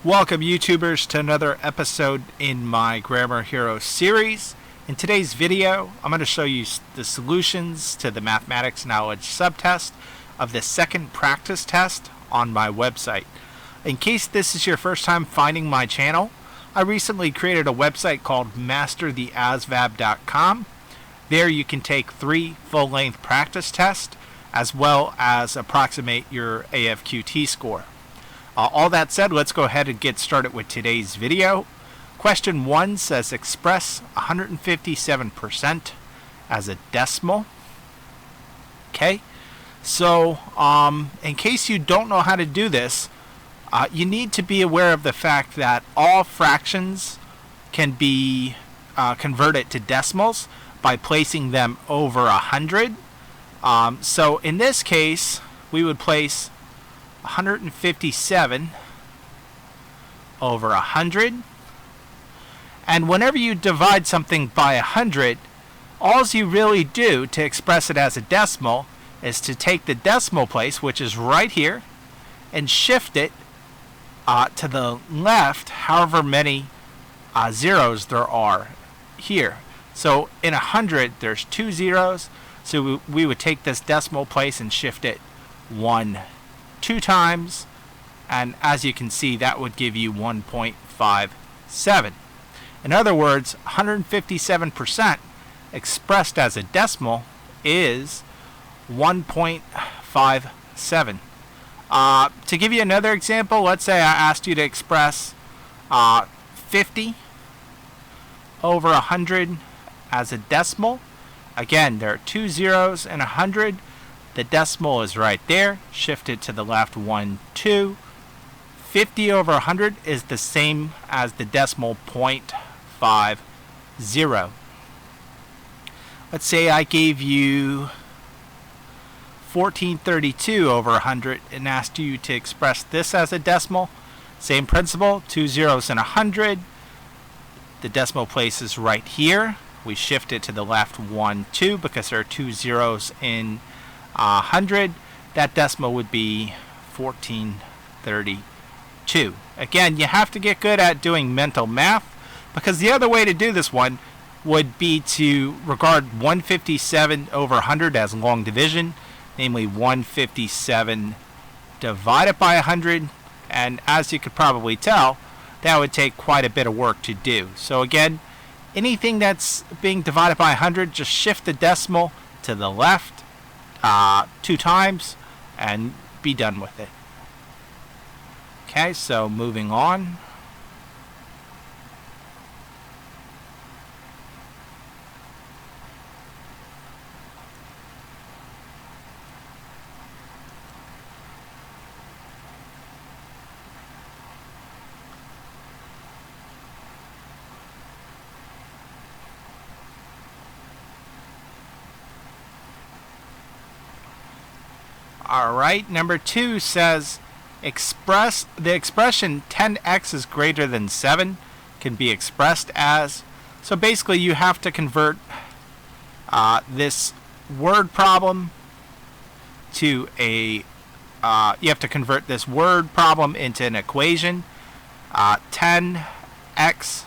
Welcome YouTubers to another episode in my Grammar Hero series. In today's video, I'm going to show you the solutions to the mathematics knowledge subtest of the second practice test on my website. In case this is your first time finding my channel, I recently created a website called mastertheasvab.com. There you can take 3 full-length practice tests as well as approximate your AFQT score. All that said, let's go ahead and get started with today's video. Question 1 says express 157% as a decimal. Okay, so in case you don't know how to do this, you need to be aware of the fact that all fractions can be converted to decimals by placing them over 100. So in this case, we would place 157 over 100, and whenever you divide something by 100, all you really do to express it as a decimal is to take the decimal place, which is right here, and shift it to the left however many zeros there are here. So in 100 there's 2 zeros, so we would take this decimal place and shift it 2 times, and as you can see, that would give you 1.57. In other words, 157% expressed as a decimal is 1.57. To give you another example, let's say I asked you to express 50 over 100 as a decimal. Again, there are 2 zeros in 100. The decimal is right there. Shift it to the left 1, 2. 50 over 100 is the same as the decimal 0.50. Let's say I gave you 1432 over 100 and asked you to express this as a decimal. Same principle, 2 zeros in 100. The decimal place is right here. We shift it to the left 1, 2 because there are 2 zeros in 100. That decimal would be 1432. Again, you have to get good at doing mental math, because the other way to do this one would be to regard 157 over 100 as long division, namely 157 divided by 100, and as you could probably tell, that would take quite a bit of work to do. So again, anything that's being divided by 100, just shift the decimal to the left 2 times and be done with it. Okay, so moving on. Alright, number 2 says the expression 10x is greater than 7 can be expressed as. So basically you have to convert this word problem to you have to convert this word problem into an equation. 10x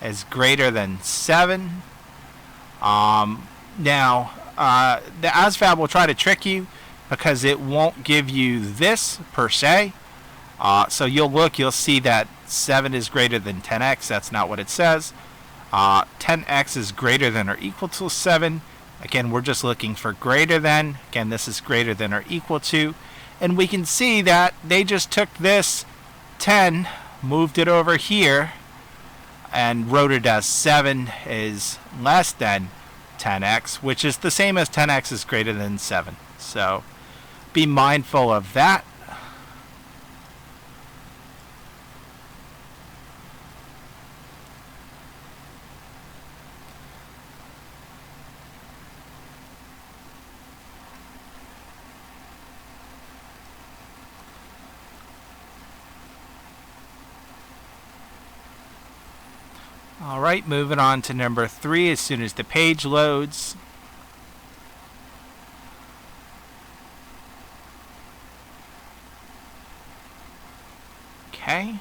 is greater than 7. Now the ASVAB will try to trick you, because it won't give you this per se. So you'll see that 7 is greater than 10x. That's not what it says. 10x is greater than or equal to 7. Again, we're just looking for greater than. Again, this is greater than or equal to. And we can see that they just took this 10, moved it over here, and wrote it as 7 is less than 10x, which is the same as 10x is greater than 7. So be mindful of that. Alright, moving on to number 3 as soon as the page loads. Okay.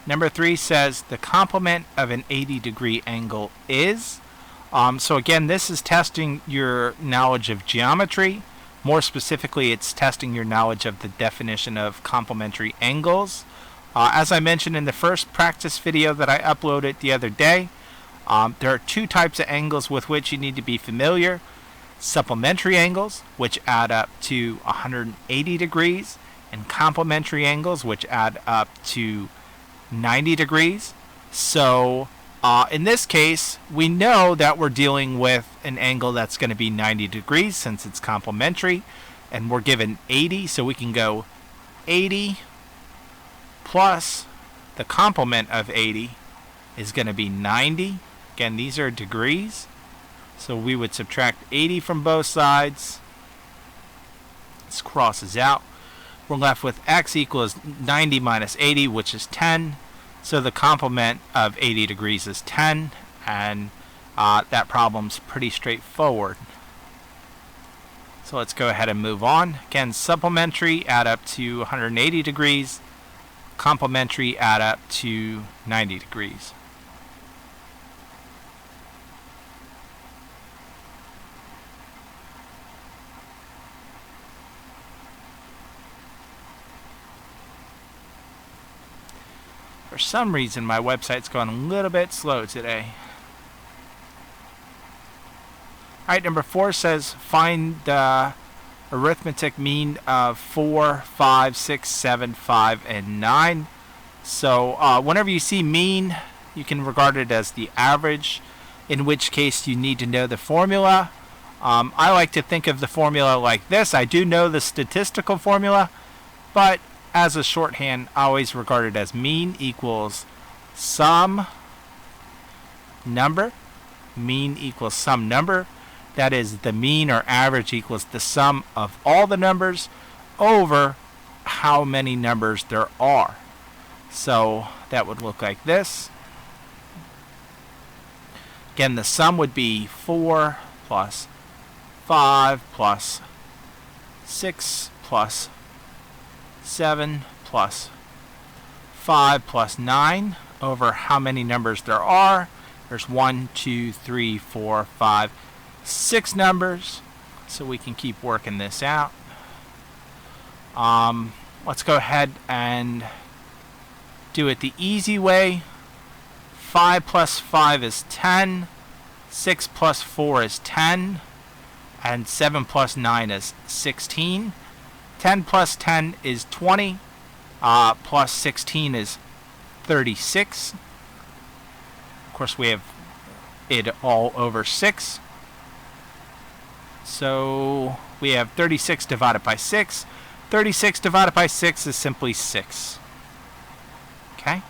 Number 3 says the complement of an 80-degree angle is. So again, this is testing your knowledge of geometry. More specifically, it's testing your knowledge of the definition of complementary angles. As I mentioned in the first practice video that I uploaded the other day, there are 2 types of angles with which you need to be familiar. Supplementary angles, which add up to 180 degrees, and complementary angles, which add up to 90 degrees. So in this case, we know that we're dealing with an angle that's going to be 90 degrees since it's complementary, and we're given 80, so we can go 80 plus the complement of 80 is going to be 90. Again, these are degrees, so we would subtract 80 from both sides. This crosses out. We're left with x equals 90 minus 80, which is 10. So the complement of 80 degrees is 10, and that problem's pretty straightforward. So let's go ahead and move on. Again, supplementary add up to 180 degrees. Complementary add up to 90 degrees. For some reason, my website's going a little bit slow today. Alright, number 4 says find the arithmetic mean of 4, 5, 6, 7, 5, and 9. So whenever you see mean, you can regard it as the average, in which case you need to know the formula. I like to think of the formula like this. I do know the statistical formula, but as a shorthand, I always regard it as mean equals some number. Mean equals some number. That is, the mean or average equals the sum of all the numbers over how many numbers there are. So that would look like this. Again, the sum would be 4 plus 5 plus 6 plus 7 plus 5 plus 9 over how many numbers there are. There's 1, 2, 3, 4, 5, 6 numbers, so we can keep working this out. Let's go ahead and do it the easy way. 5 plus 5 is 10, 6 plus 4 is 10, and 7 plus 9 is 16. 10 plus 10 is 20, plus 16 is 36. Of course, we have it all over 6. So we have 36 divided by 6. 36 divided by 6 is simply 6. Okay?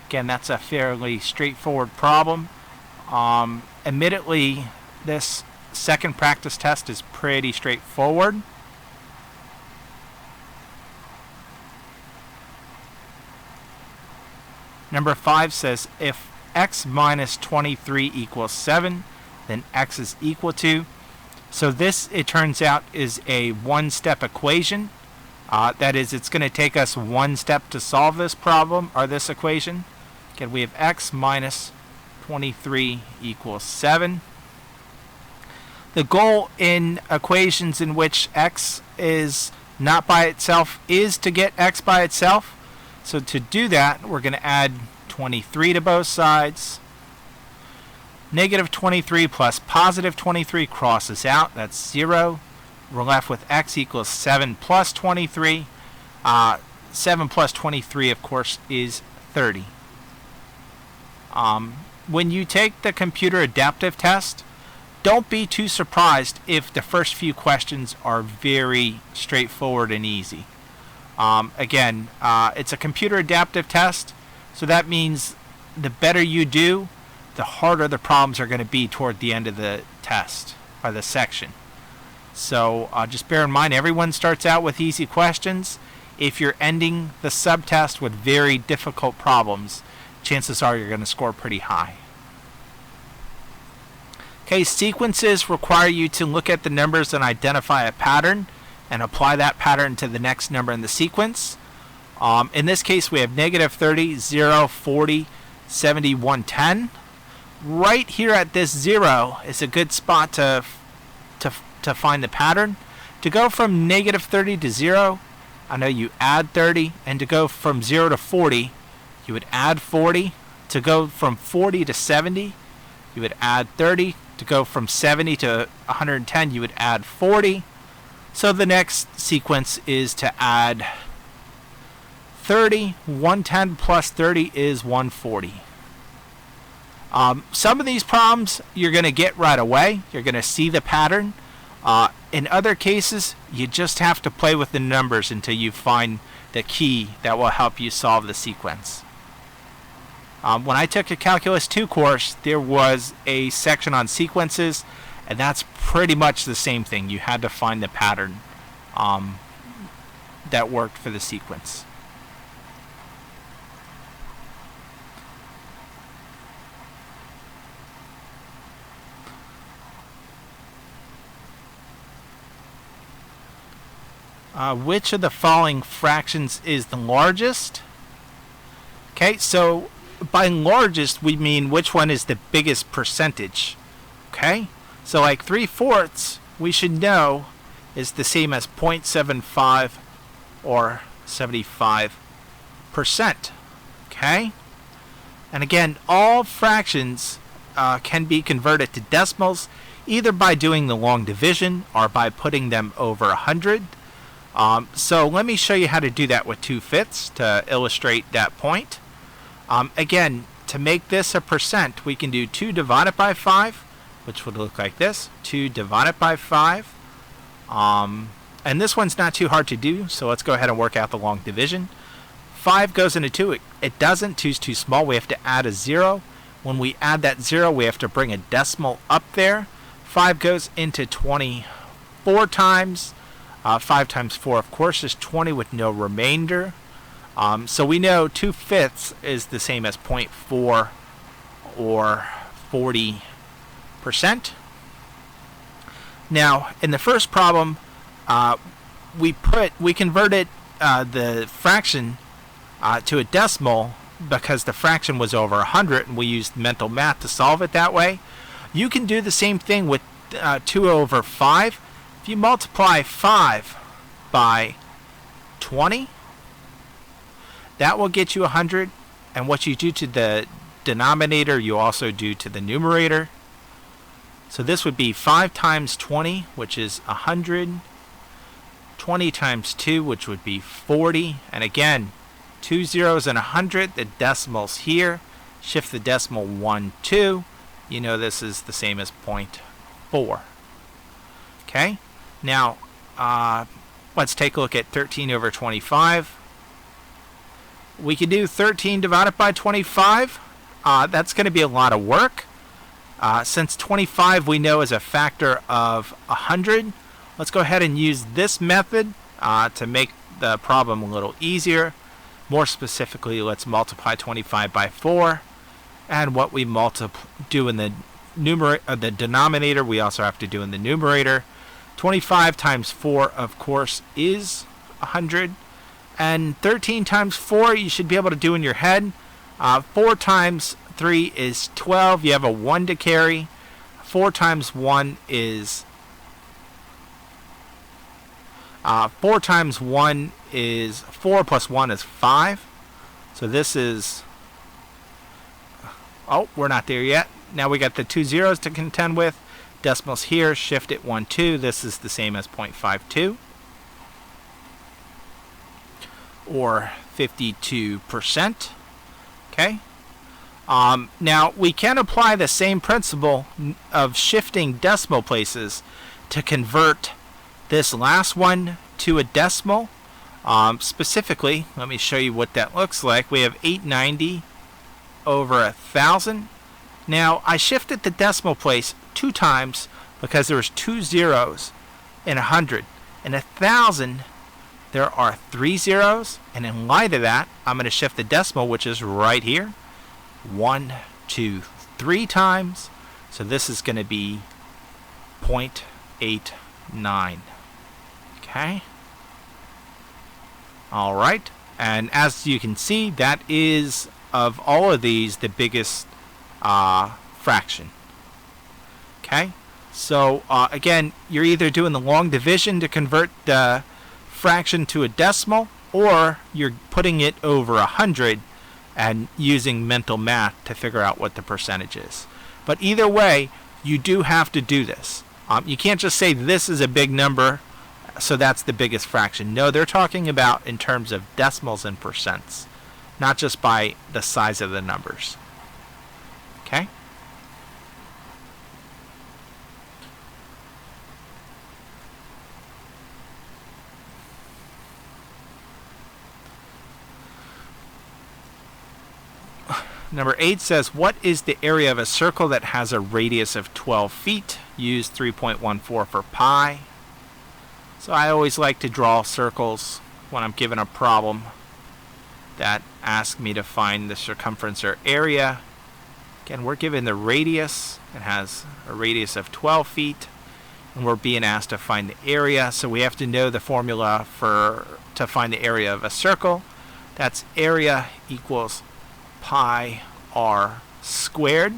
Again, that's a fairly straightforward problem. Admittedly, this second practice test is pretty straightforward. Number 5 says if x minus 23 equals 7, then x is equal to. So this, it turns out, is a one-step equation. That is, it's going to take us one step to solve this problem, or this equation. Again, we have x minus 23 equals 7. The goal in equations in which x is not by itself is to get x by itself. So to do that, we're going to add 23 to both sides. Negative 23 plus positive 23 crosses out. That's 0. We're left with x equals 7 plus 23. 7 plus 23, of course, is 30. When you take the computer adaptive test, don't be too surprised if the first few questions are very straightforward and easy. Again, it's a computer adaptive test, so that means the better you do, the harder the problems are going to be toward the end of the test, or the section. So just bear in mind, everyone starts out with easy questions. If you're ending the subtest with very difficult problems, chances are you're going to score pretty high. Okay, sequences require you to look at the numbers and identify a pattern and apply that pattern to the next number in the sequence. In this case, we have negative 30, 0, 40, 70, 110. Right here at this 0 is a good spot to find the pattern. To go from negative 30 to 0, I know you add 30, and to go from 0 to 40, you would add 40. To go from 40 to 70, you would add 30. To go from 70 to 110, you would add 40. So the next sequence is to add 30. 110 plus 30 is 140. Some of these problems you're going to get right away. You're going to see the pattern. In other cases, you just have to play with the numbers until you find the key that will help you solve the sequence. When I took a Calculus 2 course, there was a section on sequences, and that's pretty much the same thing. You had to find the pattern that worked for the sequence. Which of the following fractions is the largest? Okay, so by largest we mean which one is the biggest percentage. Okay, so like 3/4 we should know is the same as 0.75 or 75%. Okay, and again, all fractions can be converted to decimals either by doing the long division or by putting them over 100. So let me show you how to do that with 2/5 to illustrate that point. Again, to make this a percent, we can do 2 divided by 5, which would look like this. 2 divided by 5. And this one's not too hard to do, so let's go ahead and work out the long division. 5 goes into 2. It doesn't. 2's too small. We have to add a 0. When we add that 0, we have to bring a decimal up there. 5 goes into 24 times. 5 times 4, of course, is 20 with no remainder. So we know 2/5 is the same as 0.4 or 40%. Now, in the first problem, we converted the fraction to a decimal because the fraction was over 100, and we used mental math to solve it that way. You can do the same thing with 2 over 5. If you multiply 5 by 20, that will get you 100. And what you do to the denominator, you also do to the numerator. So this would be 5 times 20, which is 100. 20 times 2, which would be 40. And again, 2 zeros and 100. The decimal's here. Shift the decimal 1, 2. You know this is the same as 0.4. Okay? Now, let's take a look at 13 over 25. We can do 13 divided by 25. That's going to be a lot of work. Since 25 we know is a factor of 100, let's go ahead and use this method to make the problem a little easier. More specifically, let's multiply 25 by 4. And what we do in the denominator, we also have to do in the numerator. 25 times 4, of course, is 100. And 13 times 4, you should be able to do in your head. 4 times 3 is 12. You have a 1 to carry. 4 times 1 is 4 times 1 is 4 plus 1 is 5. So this is, oh, we're not there yet. Now we got the 2 zeros to contend with. Decimals here, shift it 1, 2. This is the same as 0.52 or 52%. Okay. Now we can apply the same principle of shifting decimal places to convert this last one to a decimal. Specifically, let me show you what that looks like. We have 890 over 1,000. Now I shifted the decimal place 2 times because there was 2 zeros in 100. In 1,000 there are 3 zeros, and in light of that I'm going to shift the decimal, which is right here, 1, 2, 3 times. So this is going to be 0.89. Okay. Alright. And as you can see, that is, of all of these, the biggest fraction. Okay? So, again, you're either doing the long division to convert the fraction to a decimal, or you're putting it over 100 and using mental math to figure out what the percentage is. But either way, you do have to do this. You can't just say this is a big number, so that's the biggest fraction. No, they're talking about in terms of decimals and percents, not just by the size of the numbers. Okay? Number 8 says, what is the area of a circle that has a radius of 12 feet? Use 3.14 for pi. So I always like to draw circles when I'm given a problem that asks me to find the circumference or area. Again, we're given the radius. It has a radius of 12 feet. And we're being asked to find the area. So we have to know the formula to find the area of a circle. That's area equals pi r squared.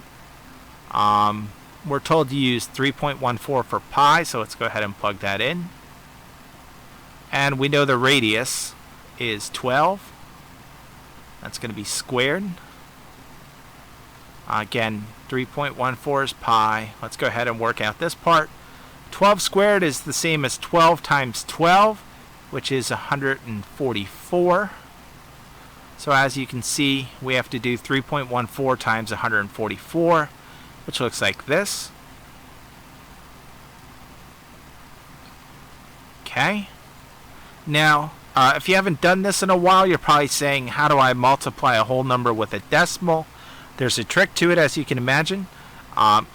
We're told to use 3.14 for pi, so let's go ahead and plug that in. And we know the radius is 12. That's going to be squared. Again, 3.14 is pi. Let's go ahead and work out this part. 12 squared is the same as 12 times 12, which is 144. So as you can see, we have to do 3.14 times 144, which looks like this. Okay. Now, if you haven't done this in a while, you're probably saying, how do I multiply a whole number with a decimal? There's a trick to it, as you can imagine.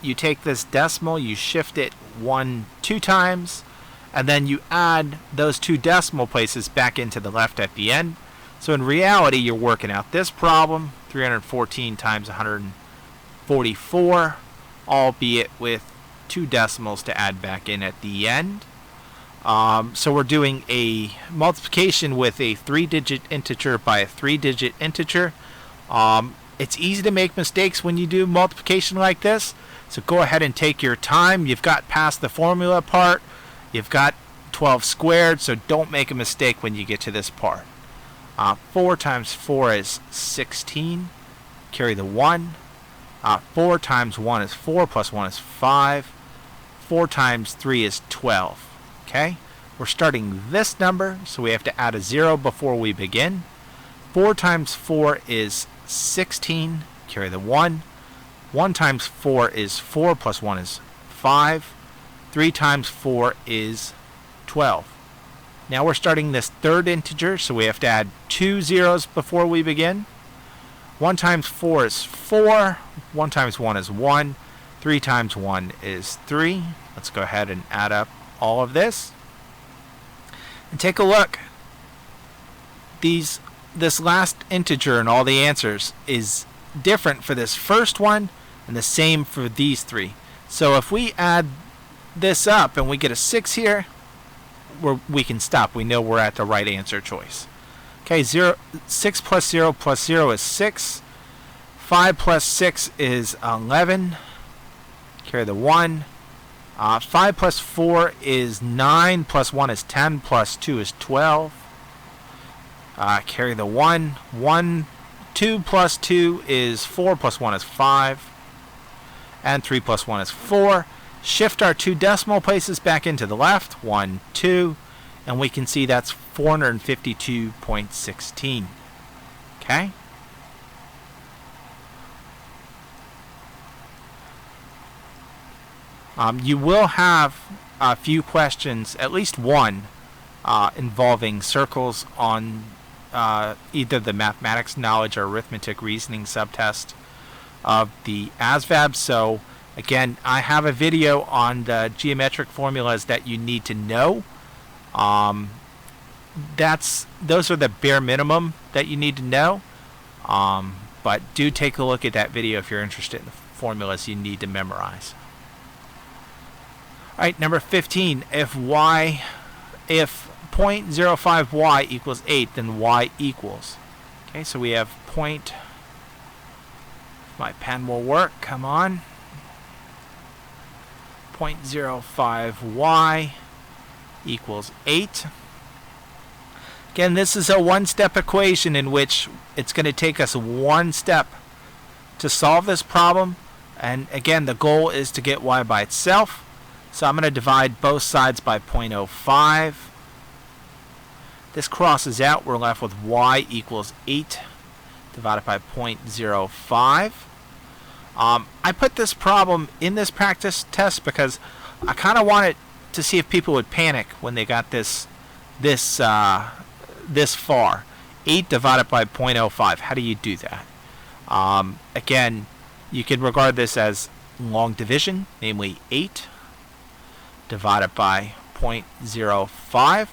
You take this decimal, you shift it 2 times, and then you add those 2 decimal places back into the left at the end. So in reality, you're working out this problem, 314 times 144, albeit with 2 decimals to add back in at the end. So we're doing a multiplication with a 3-digit integer by a 3-digit integer. It's easy to make mistakes when you do multiplication like this, so go ahead and take your time. You've got past the formula part. You've got 12 squared, so don't make a mistake when you get to this part. 4 times 4 is 16. Carry the 1. 4 times 1 is 4, plus 1 is 5. 4 times 3 is 12. Okay? We're starting this number, so we have to add a 0 before we begin. 4 times 4 is 16. Carry the 1. 1 times 4 is 4, plus 1 is 5. 3 times 4 is 12. Now we're starting this third integer, so we have to add 2 zeros before we begin. 1 times 4 is 4. 1 times 1 is 1. 3 times 1 is 3. Let's go ahead and add up all of this. And take a look. This last integer and all the answers is different for this first one and the same for these 3. So if we add this up and we get a 6 here, we can stop. We know we're at the right answer choice. Okay, 6 plus 0 is 6. 5 plus 6 is 11. Carry the 1. 5 plus 4 is 9. Plus 1 is 10. Plus 2 is 12. Carry the 1. 2 plus 2 is 4. Plus 1 is 5. And 3 plus 1 is 4. Shift our 2 decimal places back into the left, 1, 2, and we can see that's 452.16. Okay? You will have a few questions, at least one, involving circles on either the mathematics knowledge or arithmetic reasoning subtest of the ASVAB. So again, I have a video on the geometric formulas that you need to know. Those are the bare minimum that you need to know. But do take a look at that video if you're interested in the formulas you need to memorize. Alright, number 15. If 0.05y equals 8, then y equals. Okay, so we have point. My pen will work. Come on. 0.05y equals 8. Again, this is a one-step equation in which it's going to take us one step to solve this problem. And again, the goal is to get y by itself. So I'm going to divide both sides by 0.05. This crosses out. We're left with y equals 8 divided by 0.05. I put this problem in this practice test because I kind of wanted to see if people would panic when they got this far. 8 divided by 0.05. How do you do that? Again, you can regard this as long division, namely 8 divided by 0.05.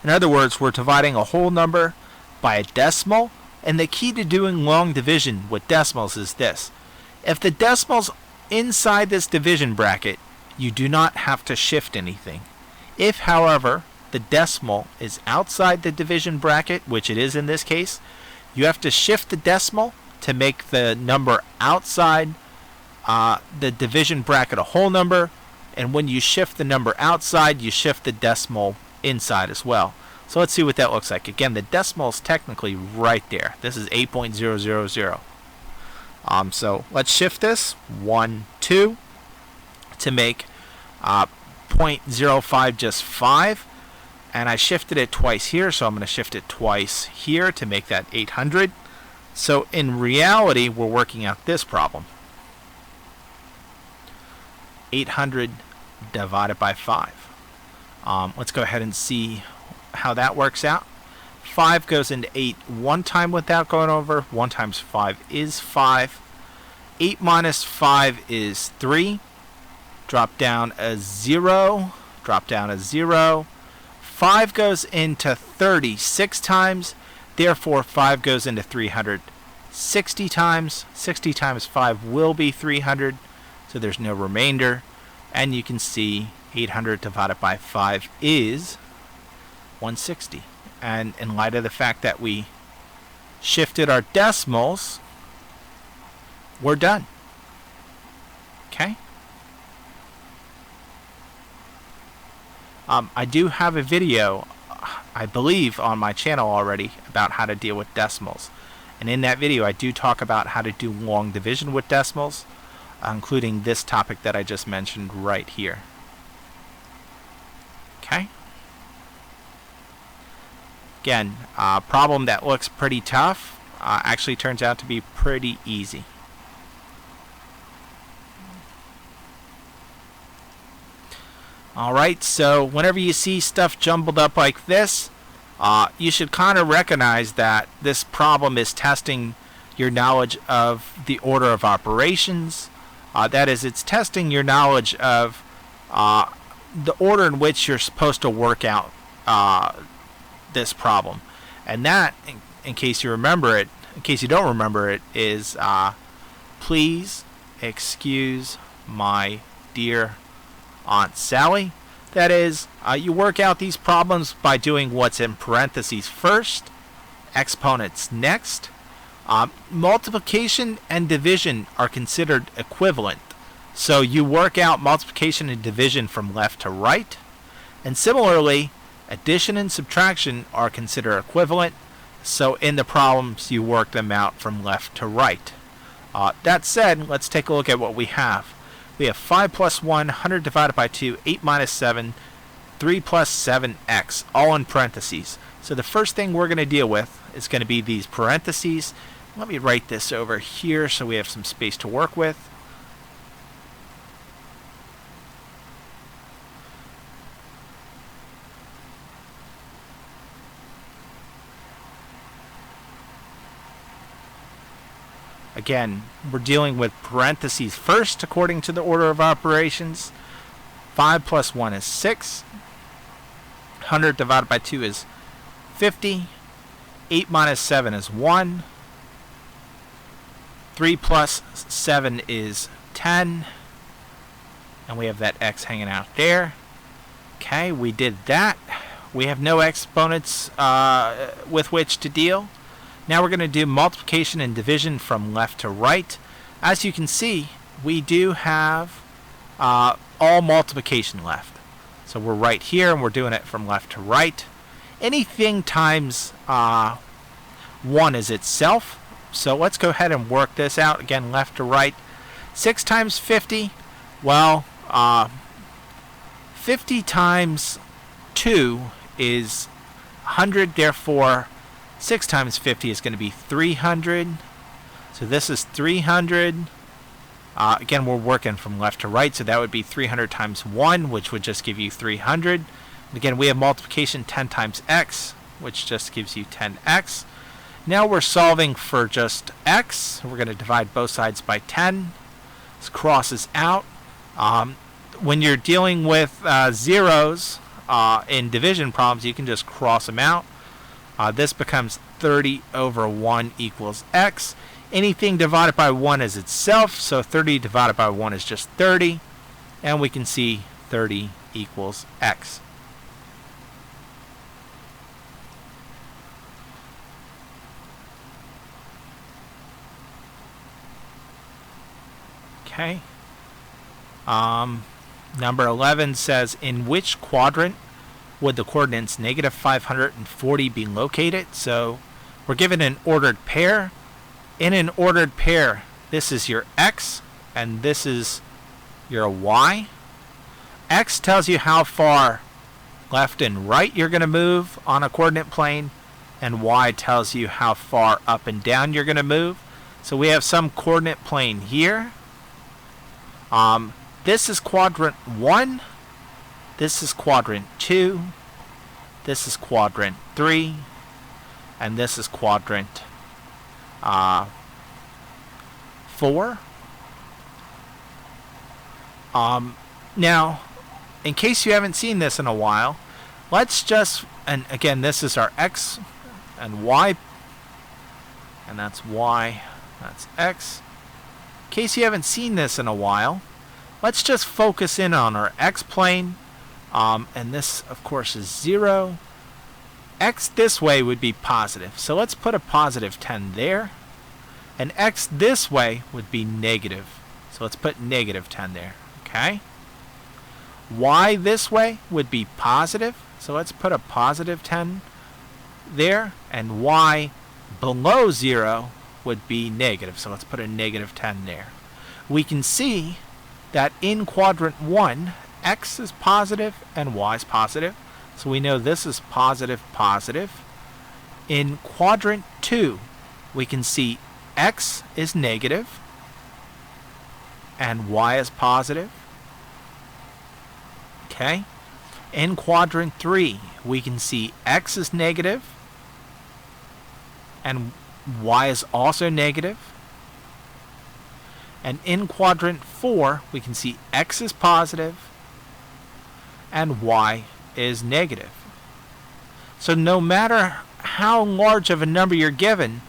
In other words, we're dividing a whole number by a decimal, and the key to doing long division with decimals is this. If the decimal's inside this division bracket, you do not have to shift anything. If, however, the decimal is outside the division bracket, which it is in this case, you have to shift the decimal to make the number outside the division bracket a whole number, and when you shift the number outside, you shift the decimal inside as well. So let's see what that looks like. Again, the decimal is technically right there. This is 8.000. So let's shift this 1, 2 to make 0.05 just 5. And I shifted it twice here, so I'm going to shift it twice here to make that 800. So in reality, we're working out this problem. 800 divided by 5. Let's go ahead and see how that works out. 5 goes into 8 one time without going over. 1 times 5 is 5. 8 minus 5 is 3. Drop down a 0. Drop down a 0. 5 goes into 36 times. Therefore, 5 goes into 360 times. 60 times 5 will be 300. So there's no remainder. And you can see 800 divided by 5 is 160. And in light of the fact that we shifted our decimals, we're done. Okay? I do have a video, I believe, on my channel already about how to deal with decimals. And in that video, I do talk about how to do long division with decimals, including this topic that I just mentioned right here. Okay? Again, a problem that looks pretty tough actually turns out to be pretty easy. Alright, so whenever you see stuff jumbled up like this, you should kind of recognize that this problem is testing your knowledge of the order of operations. That is, it's testing your knowledge of the order in which you're supposed to work out this problem. And that, in case you remember it, in case you don't remember it, is please excuse my dear Aunt Sally. That is, you work out these problems by doing what's in parentheses first, exponents next. Multiplication and division are considered equivalent. So you work out multiplication and division from left to right. And similarly, addition and subtraction are considered equivalent. So in the problems, you work them out from left to right. That said, let's take a look at what we have. We have 5 plus 1, 100 divided by 2, 8 minus 7, 3 plus 7x, all in parentheses. So the first thing we're going to deal with is going to be these parentheses. Let me write this over here so we have some space to work with. Again, we're dealing with parentheses first according to the order of operations. 5 plus 1 is 6. 100 divided by 2 is 50. 8 minus 7 is 1. 3 plus 7 is 10. And we have that x hanging out there. Okay, we did that. We have no exponents with which to deal. Now we're going to do multiplication and division from left to right. As you can see, we do have all multiplication left. So we're right here and we're doing it from left to right. Anything times 1 is itself. So let's go ahead and work this out again, left to right. 6 times 50, well, 50 times 2 is 100, therefore 6 times 50 is going to be 300. So this is 300. Again, we're working from left to right, so that would be 300 times 1, which would just give you 300. Again, we have multiplication 10 times x, which just gives you 10x. Now we're solving for just x. We're going to divide both sides by 10. This crosses out. When you're dealing with zeros in division problems, you can just cross them out. This becomes 30 over 1 equals x. Anything divided by 1 is itself, so 30 divided by 1 is just 30. And we can see 30 equals x. Okay. Number 11 says, in which quadrant would the coordinates negative 540 be located? So we're given an ordered pair. In an ordered pair, this is your x and this is your y. X tells you how far left and right you're going to move on a coordinate plane, and y tells you how far up and down you're going to move. So we have some coordinate plane here. This is quadrant 1. This is quadrant 2. This is quadrant 3. And this is quadrant 4. Now, in case you haven't seen this in a while, let's just, and again, this is our x and y, and that's y, that's x. In case you haven't seen this in a while, let's just focus in on our x-plane, and this, of course, is 0. X this way would be positive, so let's put a positive 10 there. And x this way would be negative, so let's put negative 10 there, okay? Y this way would be positive, so let's put a positive 10 there. And y below 0 would be negative, so let's put a negative 10 there. We can see that in quadrant 1, x is positive and y is positive, so we know this is positive, positive. In quadrant 2, we can see x is negative and y is positive. Okay. In quadrant 3, we can see x is negative and y is also negative. And in quadrant 4, we can see x is positive and y is negative. So no matter how large of a number you're given,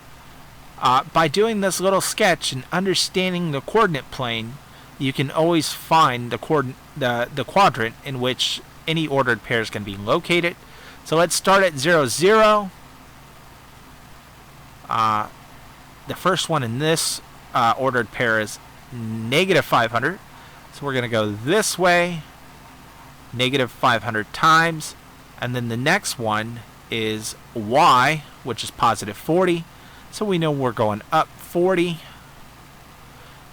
by doing this little sketch and understanding the coordinate plane, you can always find the quadrant in which any ordered pairs can be located. So let's start at 0, 0. The first one in this ordered pair is negative 500. So we're going to go this way, negative 500 times. And then the next one is y, which is positive 40. So we know we're going up 40.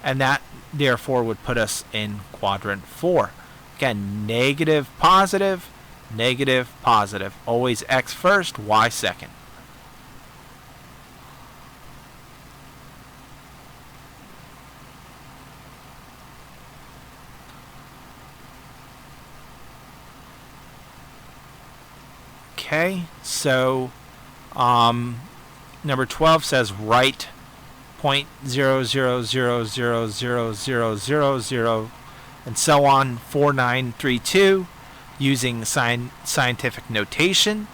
And that, therefore, would put us in quadrant 4. Again, negative, positive, negative, positive. Always x first, y second. Okay, so number 12 says write 0.00000000 and so on 4932 using scientific notation.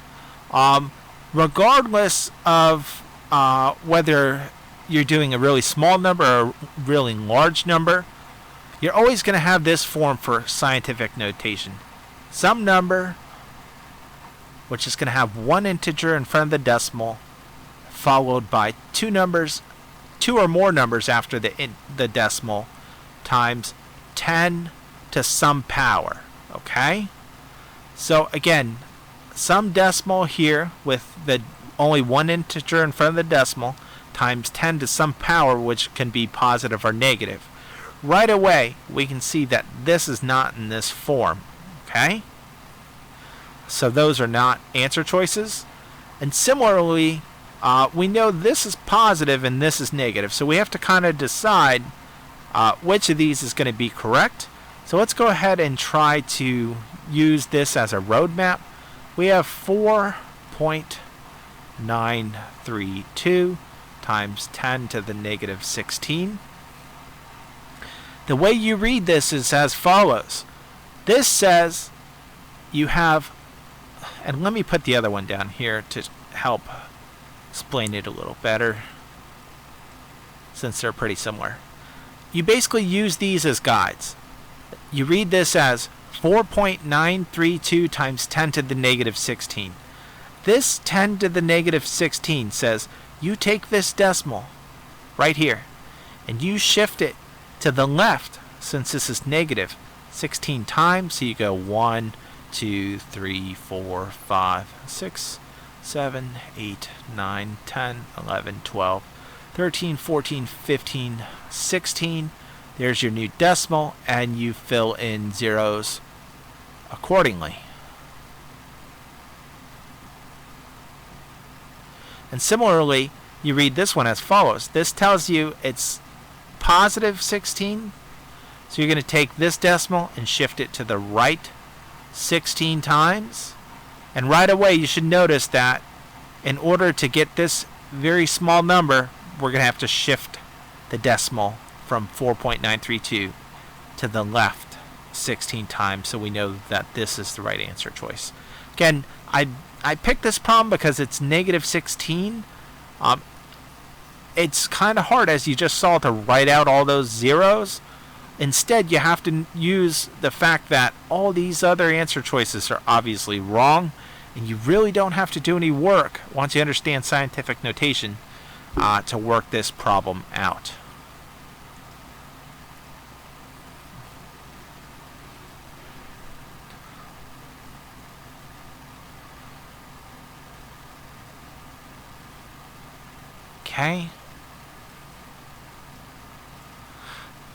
Regardless of whether you're doing a really small number or a really large number, you're always going to have this form for scientific notation. some number which is going to have one integer in front of the decimal, followed by two or more numbers after the decimal, times 10 to some power. Okay? So again, some decimal here with the only one integer in front of the decimal times 10 to some power, which can be positive or negative. Right away, we can see that this is not in this form. Okay? So those are not answer choices. And similarly, we know this is positive and this is negative. So we have to kind of decide which of these is going to be correct. So let's go ahead and try to use this as a roadmap. We have 4.932 times 10 to the negative 16. The way you read this is as follows. This says you have, and let me put the other one down here to help explain it a little better, since they're pretty similar. You basically use these as guides. You read this as 4.932 times 10 to the negative 16. This 10 to the negative 16 says you take this decimal right here and you shift it to the left, since this is negative 16 times. So you go 1, 2, 3, 4, 5, 6, 7, 8, 9, 10, 11, 12, 13, 14, 15, 16. There's your new decimal, and you fill in zeros accordingly. And similarly, you read this one as follows. This tells you it's positive 16. So you're going to take this decimal and shift it to the right 16 times. And right away, you should notice that in order to get this very small number, we're going to have to shift the decimal from 4.932 to the left 16 times, so we know that this is the right answer choice. Again, I picked this problem because it's negative 16. It's kind of hard, as you just saw, to write out all those zeros. Instead, you have to use the fact that all these other answer choices are obviously wrong, and you really don't have to do any work once you understand scientific notation to work this problem out. Okay.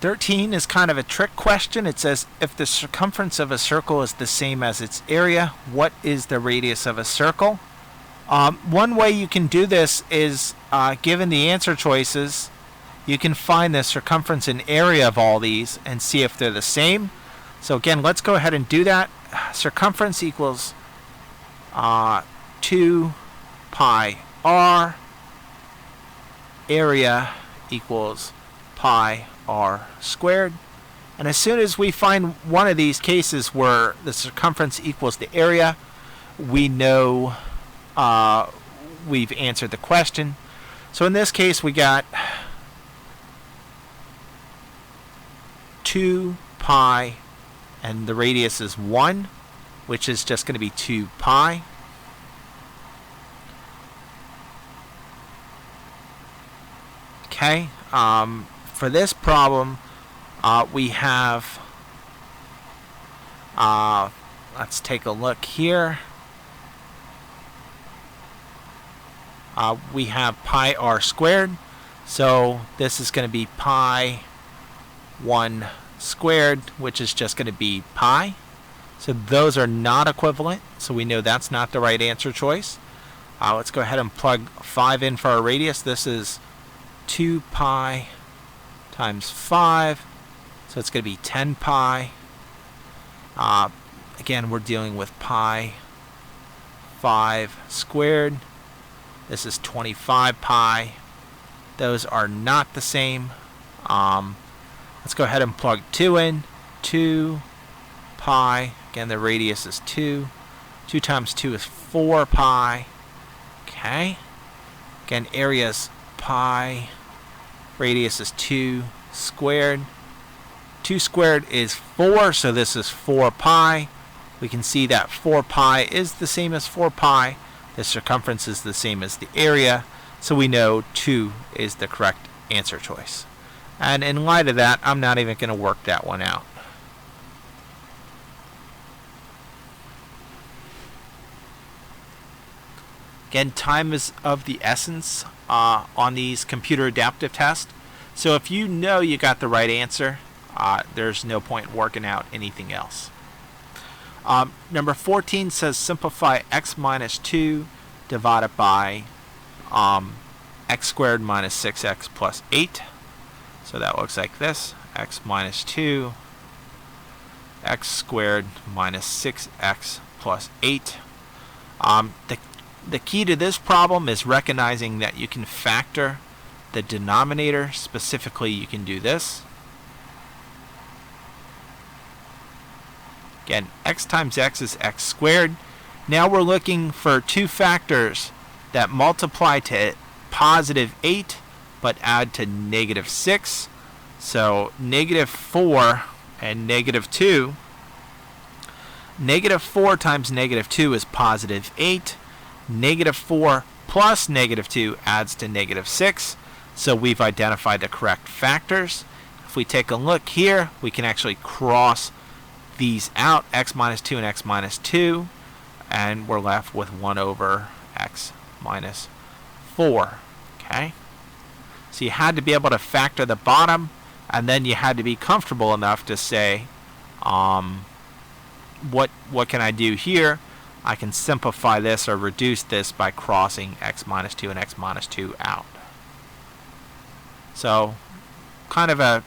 13 is kind of a trick question. It says, if the circumference of a circle is the same as its area, what is the radius of a circle? One way you can do this is, given the answer choices, you can find the circumference and area of all these and see if they're the same. So again, let's go ahead and do that. Circumference equals 2 pi r. Area equals pi r squared. And as soon as we find one of these cases where the circumference equals the area, we know we've answered the question. So in this case, we got 2 pi, and the radius is 1, which is just going to be 2 pi. Okay, for this problem, we have, let's take a look here. We have pi r squared, so this is going to be pi 1 squared, which is just going to be pi. So those are not equivalent, so we know that's not the right answer choice. Let's go ahead and plug 5 in for our radius. This is 2 pi times 5, so it's going to be 10 pi. Again, we're dealing with pi 5 squared. This is 25 pi. Those are not the same. Let's go ahead and plug 2 in. 2 pi. Again, the radius is 2. 2 times 2 is 4 pi. Okay. Again, area is pi. Radius is 2 squared. 2 squared is 4, so this is 4 pi. we can see that 4 pi is the same as 4 pi. The circumference is the same as the area. So we know 2 is the correct answer choice. And in light of that, I'm not even going to work that one out. Again, time is of the essence on these computer adaptive tests. So if you know you got the right answer, there's no point working out anything else. Number 14 says simplify x minus 2 divided by x squared minus 6x plus 8. So that looks like this. X minus 2, x squared minus 6x plus 8. The key to this problem is recognizing that you can factor the denominator. Specifically, you can do this. Again, x times x is x squared. Now we're looking for two factors that multiply to positive 8 but add to negative 6. So negative 4 and negative 2. Negative 4 times negative 2 is positive 8. Negative 4 plus negative 2 adds to negative 6. So we've identified the correct factors. If we take a look here, we can actually cross these out, x minus 2 and x minus 2, and we're left with 1 over x minus 4. Okay? So you had to be able to factor the bottom, and then you had to be comfortable enough to say, what can I do here? I can simplify this or reduce this by crossing x minus 2 and x minus 2 out. So, kind of a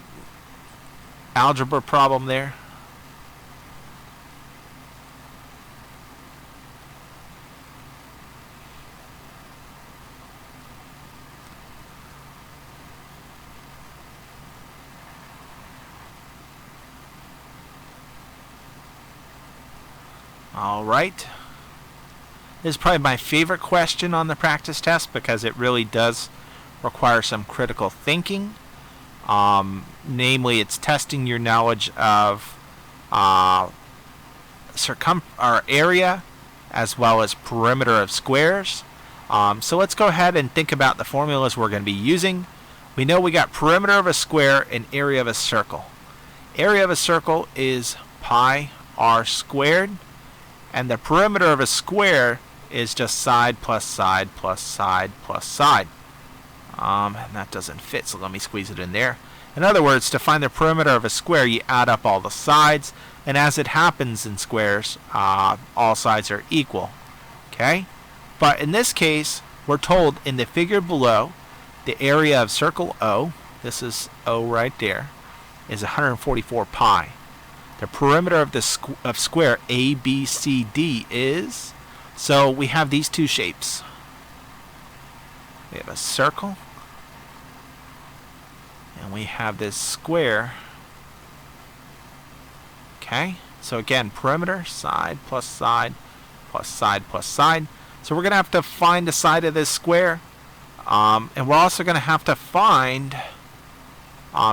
algebra problem there. All right. This is probably my favorite question on the practice test because it really does require some critical thinking. Namely, it's testing your knowledge of area as well as perimeter of squares. So let's go ahead and think about the formulas we're going to be using. We know we got perimeter of a square and area of a circle. Area of a circle is pi r squared, and the perimeter of a square is just side plus side plus side plus side. And that doesn't fit, so let me squeeze it in there. In other words, to find the perimeter of a square, you add up all the sides, and as it happens in squares, all sides are equal. Okay? But in this case, we're told in the figure below, the area of circle O, this is O right there, is 144 pi. The perimeter of the square ABCD is, so we have these two shapes. We have a circle, and we have this square. Okay, so again, perimeter, side plus side plus side plus side. So we're going to have to find the side of this square, and we're also going to have to find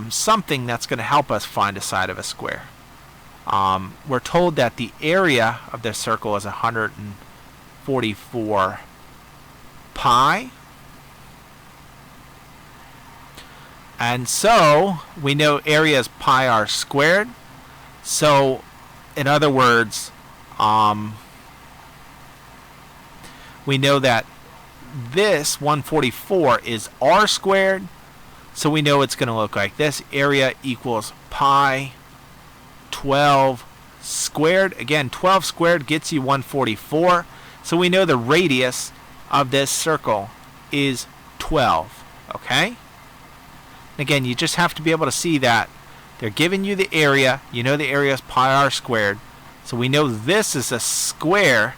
something that's going to help us find the side of a square. We're told that the area of the circle is 144 pi. And so we know area is pi r squared. So in other words, we know that this 144 is r squared. So we know it's going to look like this. Area equals pi 12 squared. Again, 12 squared gets you 144. So we know the radius of this circle is 12. Okay? Again, you just have to be able to see that they're giving you the area. You know the area is pi r squared. So we know this is a square,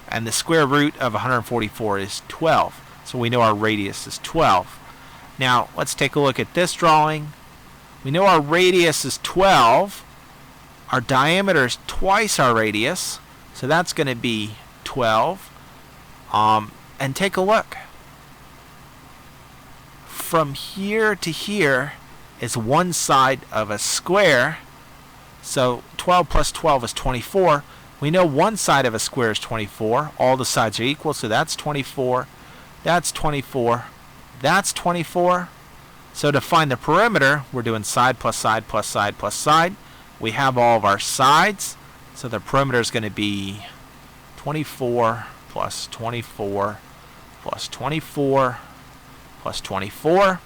and the square root of 144 is 12. So we know our radius is 12. Now, let's take a look at this drawing. We know our radius is 12. Our diameter is twice our radius, so that's going to be 12. And take a look. From here to here is one side of a square, so 12 plus 12 is 24. We know one side of a square is 24. All the sides are equal, so that's 24. That's 24. That's 24. So to find the perimeter, we're doing side plus side plus side plus side. We have all of our sides, so the perimeter is going to be 24 plus 24 plus 24 plus 24.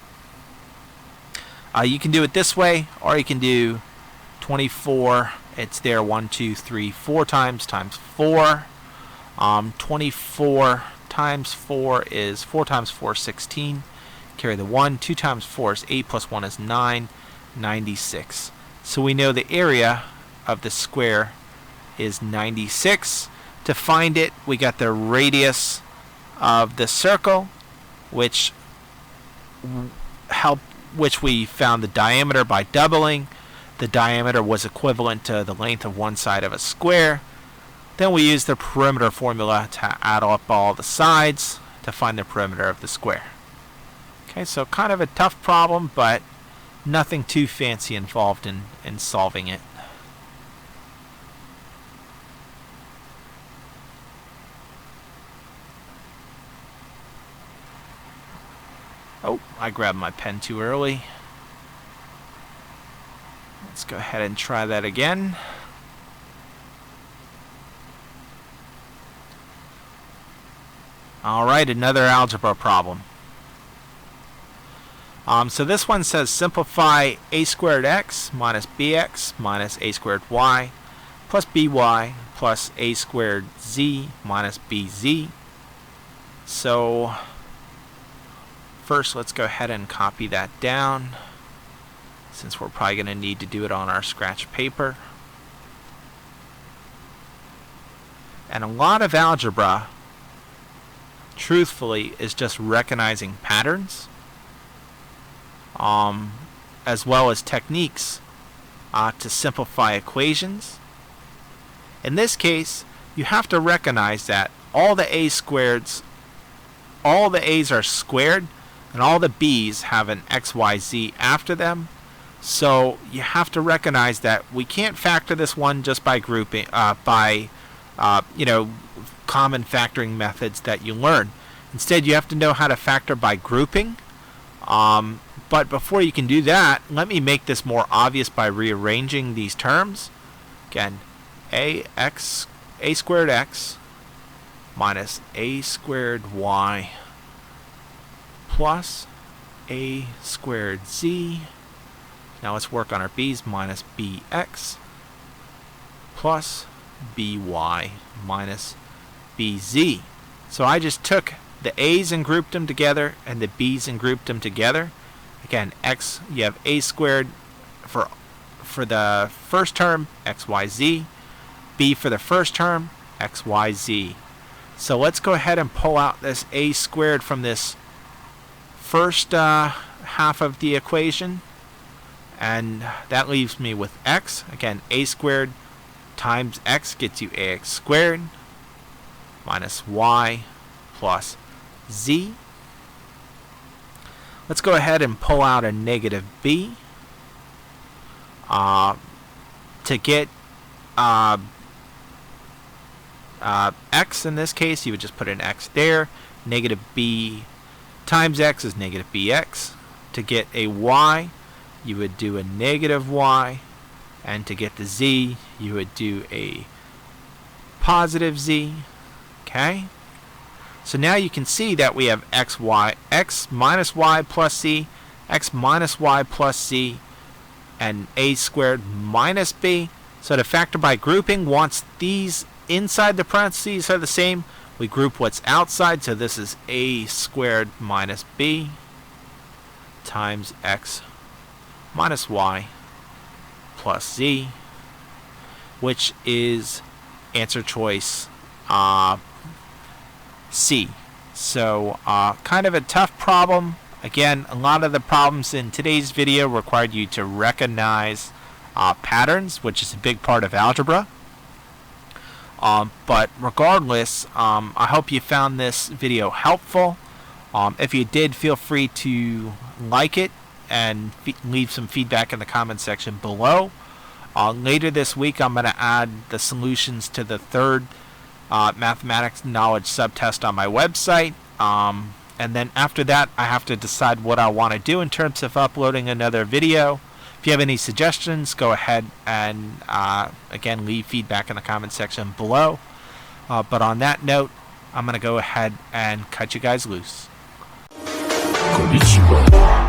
You can do it this way, or you can do 24. It's there 1, 2, 3, 4 times 4. 24 times 4 is 4 times 4 is 16. Carry the 1. 2 times 4 is 8 plus 1 is 9. 96. So we know the area of the square is 96. To find it, we got the radius of the circle, which we found the diameter by doubling. The diameter was equivalent to the length of one side of a square. Then we use the perimeter formula to add up all the sides to find the perimeter of the square. Okay, so kind of a tough problem, but nothing too fancy involved in solving it. Oh, I grabbed my pen too early. Let's go ahead and try that again. All right, another algebra problem. So this one says simplify a squared x minus bx minus a squared y plus by plus a squared z minus bz. So first, let's go ahead and copy that down, since we're probably going to need to do it on our scratch paper. And a lot of algebra, truthfully, is just recognizing patterns, as well as techniques to simplify equations. In this case, you have to recognize that all the a's are squared, and all the b's have an x, y, z after them. So you have to recognize that we can't factor this one just by grouping, common factoring methods that you learn. Instead, you have to know how to factor by grouping. But before you can do that, let me make this more obvious by rearranging these terms. Again, a squared x minus a squared y plus a squared z. Now let's work on our b's, minus bx plus by minus bz. So I just took the a's and grouped them together, and the b's and grouped them together. Again, x, you have a squared for the first term, xyz. B for the first term, xyz. So let's go ahead and pull out this a squared from this first half of the equation, and that leaves me with x. Again, a squared times x gets you ax squared minus y plus z. Let's go ahead and pull out a negative b. To get x in this case, you would just put an x there. Negative b times x is negative bx. To get a y, you would do a negative y. And to get the z, you would do a positive z. Okay? So now you can see that we have x minus y plus c, x minus y plus c, and a squared minus b. So to factor by grouping, once these inside the parentheses are the same, we group what's outside. So this is a squared minus b times x minus y plus z, which is answer choice C. So kind of a tough problem. Again, a lot of the problems in today's video required you to recognize patterns, which is a big part of algebra. But regardless, I hope you found this video helpful. If you did, feel free to like it and leave some feedback in the comment section below. Later this week, I'm going to add the solutions to the third mathematics knowledge subtest on my website. And then after that, I have to decide what I want to do in terms of uploading another video. If you have any suggestions, go ahead and, again, leave feedback in the comment section below. But on that note, I'm going to go ahead and cut you guys loose. Konnichiwa.